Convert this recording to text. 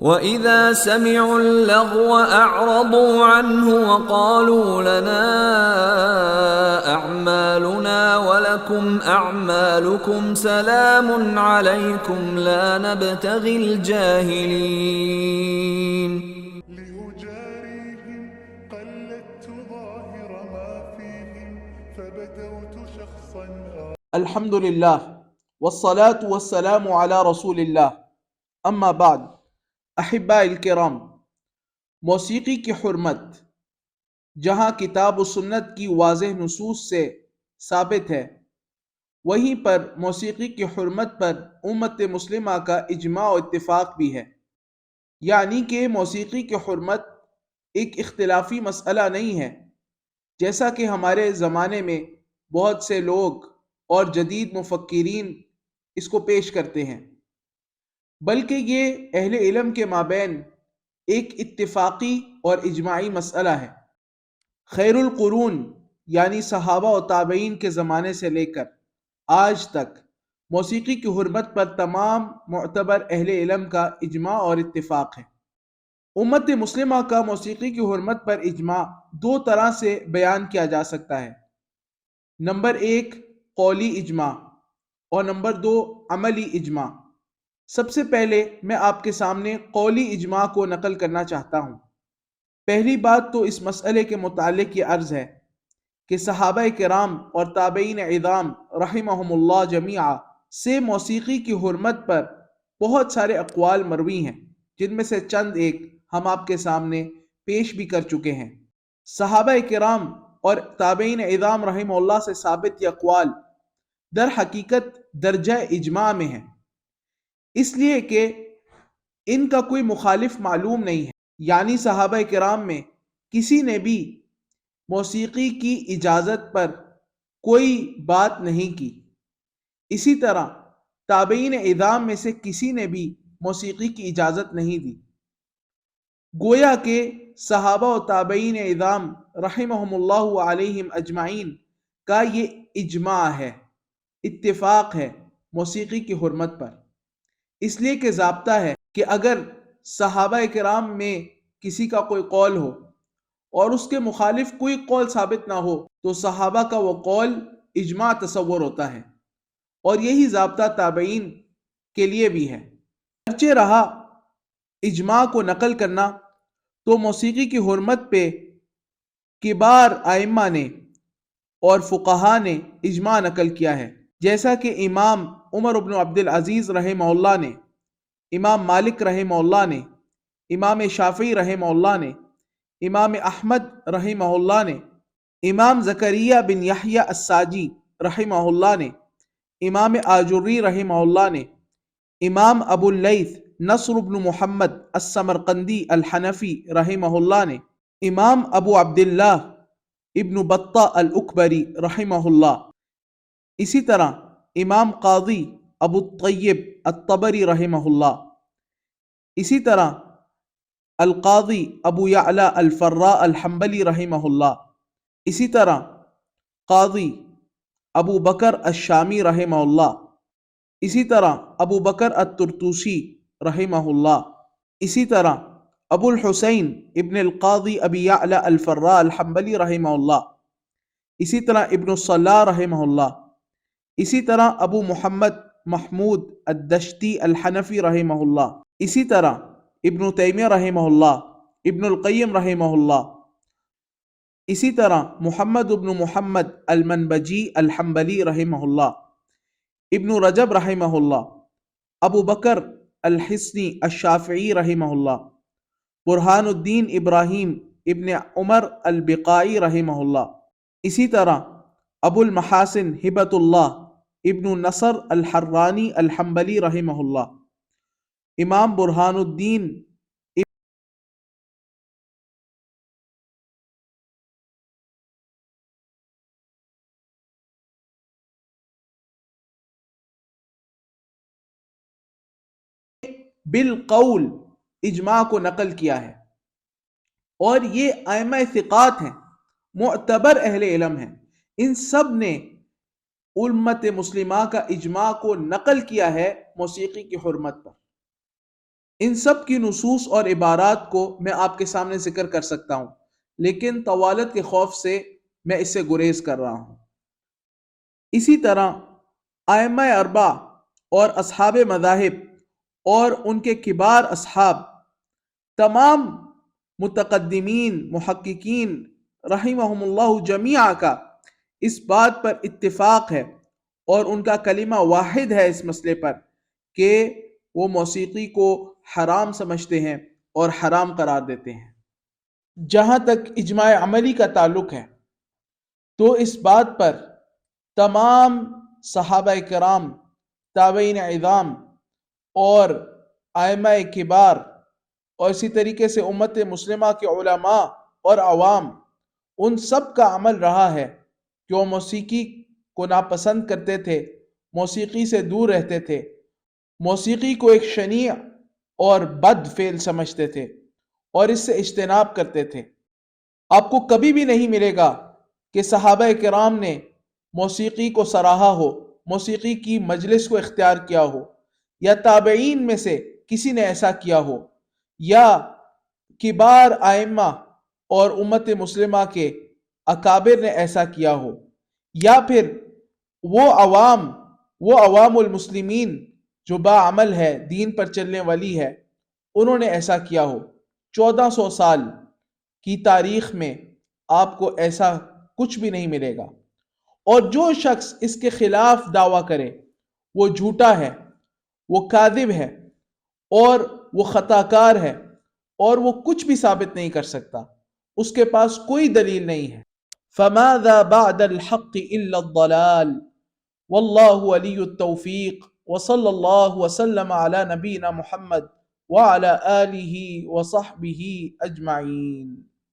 وَإِذَا سَمِعُوا اللَّغْوَ أَعْرَضُوا عَنْهُ وَقَالُوا لَنَا أَعْمَالُنَا وَلَكُمْ أَعْمَالُكُمْ سَلَامٌ عَلَيْكُمْ لَا نَبْتَغِي الْجَاهِلِينَ. لأجاريهم قلدت ظاهر ما فيهم فبدوت شخصا الحمد للہ والصلاة والسلام علی رسول اللہ اما بعد. احباء الکرام، موسیقی کی حرمت جہاں کتاب و سنت کی واضح نصوص سے ثابت ہے، وہیں پر موسیقی کی حرمت پر امت مسلمہ کا اجماع و اتفاق بھی ہے. یعنی کہ موسیقی کی حرمت ایک اختلافی مسئلہ نہیں ہے، جیسا کہ ہمارے زمانے میں بہت سے لوگ اور جدید مفکرین اس کو پیش کرتے ہیں، بلکہ یہ اہل علم کے مابین ایک اتفاقی اور اجماعی مسئلہ ہے. خیر القرون یعنی صحابہ و تابعین کے زمانے سے لے کر آج تک موسیقی کی حرمت پر تمام معتبر اہل علم کا اجماع اور اتفاق ہے. امت مسلمہ کا موسیقی کی حرمت پر اجماع دو طرح سے بیان کیا جا سکتا ہے. نمبر ایک قولی اجماع اور نمبر دو عملی اجماع. سب سے پہلے میں آپ کے سامنے قولی اجماع کو نقل کرنا چاہتا ہوں. پہلی بات تو اس مسئلے کے متعلق یہ عرض ہے کہ صحابہ کرام اور تابعین عظام رحمہم اللہ جمیعا سے موسیقی کی حرمت پر بہت سارے اقوال مروی ہیں، جن میں سے چند ایک ہم آپ کے سامنے پیش بھی کر چکے ہیں. صحابہ کرام اور تابعین عظام رحمہ اللہ سے ثابت یہ اقوال در حقیقت درجہ اجماع میں ہیں، اس لیے کہ ان کا کوئی مخالف معلوم نہیں ہے. یعنی صحابہ کرام میں کسی نے بھی موسیقی کی اجازت پر کوئی بات نہیں کی. اسی طرح تابعین اعظام میں سے کسی نے بھی موسیقی کی اجازت نہیں دی. گویا کہ صحابہ و تابعین اعظام رحمہم اللہ علیہم اجمعین کا یہ اجماع ہے، اتفاق ہے موسیقی کی حرمت پر. اس لیے کہ ضابطہ ہے کہ اگر صحابہ کرام میں کسی کا کوئی قول ہو اور اس کے مخالف کوئی قول ثابت نہ ہو تو صحابہ کا وہ قول اجماع تصور ہوتا ہے، اور یہی ضابطہ تابعین کے لیے بھی ہے. اگرچہ رہا اجماع کو نقل کرنا، تو موسیقی کی حرمت پہ کبار ائمہ نے اور فقہا نے اجماع نقل کیا ہے، جیسا کہ امام عمر بن عبد العزیز رحمہ اللہ نے، امام مالک رحمہ اللہ نے، امام شافعی رحمہ اللہ نے، امام احمد رحمہ اللہ نے، امام زکریا بن یحییٰ الساجی رحمہ اللہ نے، امام آجری رحمہ اللہ نے، امام ابو اللیث نصر بن محمد السمرقندی الحنفی رحمہ اللہ نے، امام ابو عبداللہ ابن بطہ الاکبری رحمہ اللہ، اسی طرح امام قاضی ابو الطیب الطبری رحمہ اللہ، اسی طرح القاضی ابو یعلا الفراء الحنبلی رحمہ اللہ، اسی طرح قاضی ابو بکر الشامی رحمہ اللہ، اسی طرح ابو بکر الطرطوسی رحمہ اللہ، اسی طرح ابو الحسین ابن القاضی ابی یعلا الفراء الحنبلی رحمہ اللہ، اسی طرح ابن الصلاح رحمہ اللہ، اسی طرح ابو محمد محمود الدشتی الحنفی رحمہ اللہ، اسی طرح ابن تیمیہ رحمہ اللہ، ابن القیم رحمہ اللہ، اسی طرح محمد ابن محمد المنبجی الحنبلی رحمہ اللہ، ابن رجب رحمہ اللہ، ابو بکر الحسنی الشافعی رحمہ اللہ، برہان الدین ابراہیم ابن عمر البقائی رحمہ اللہ، اسی طرح ابو المحاسن ہبۃ اللہ ابن نصر الحرانی الحنبلی رحمہ اللہ، امام برہان الدین بالقول اجماع کو نقل کیا ہے. اور یہ ائمہ ثقات ہیں، معتبر اہل علم ہیں، ان سب نے امت مسلمہ کا اجماع کو نقل کیا ہے موسیقی کی حرمت پر. ان سب کی نصوص اور عبارات کو میں آپ کے سامنے ذکر کر سکتا ہوں، لیکن طوالت کے خوف سے میں اس سے گریز کر رہا ہوں۔ اسی طرح ائمہ اربع اور اصحاب مذاہب اور ان کے کبار اصحاب، تمام متقدمین محققین رحمہم اللہ جمیعا کا اس بات پر اتفاق ہے اور ان کا کلمہ واحد ہے اس مسئلے پر کہ وہ موسیقی کو حرام سمجھتے ہیں اور حرام قرار دیتے ہیں۔ جہاں تک اجماع عملی کا تعلق ہے تو اس بات پر تمام صحابہ کرام، تابعین اعظام اور ائمہ کبار اور اسی طریقے سے امت مسلمہ کے علماء اور عوام، ان سب کا عمل رہا ہے کہ وہ موسیقی کو ناپسند کرتے تھے، موسیقی سے دور رہتے تھے، موسیقی کو ایک شنیع اور بد فعل سمجھتے تھے اور اس سے اجتناب کرتے تھے۔ آپ کو کبھی بھی نہیں ملے گا کہ صحابہ کرام نے موسیقی کو سراہا ہو، موسیقی کی مجلس کو اختیار کیا ہو، یا تابعین میں سے کسی نے ایسا کیا ہو، یا کبار ائمہ اور امت مسلمہ کے اکابر نے ایسا کیا ہو، یا پھر وہ عوام المسلمین جو باعمل ہے، دین پر چلنے والی ہے، انہوں نے ایسا کیا ہو۔ 1400 سال کی تاریخ میں آپ کو ایسا کچھ بھی نہیں ملے گا، اور جو شخص اس کے خلاف دعویٰ کرے وہ جھوٹا ہے، وہ کاذب ہے، اور وہ خطا کار ہے، اور وہ کچھ بھی ثابت نہیں کر سکتا، اس کے پاس کوئی دلیل نہیں ہے۔ فماذا بعد الحق الا الضلال واللہ ولی التوفیق وصلی اللہ وسلم علی نبینا محمد وعلی آلہ وصحبہ اجمعین۔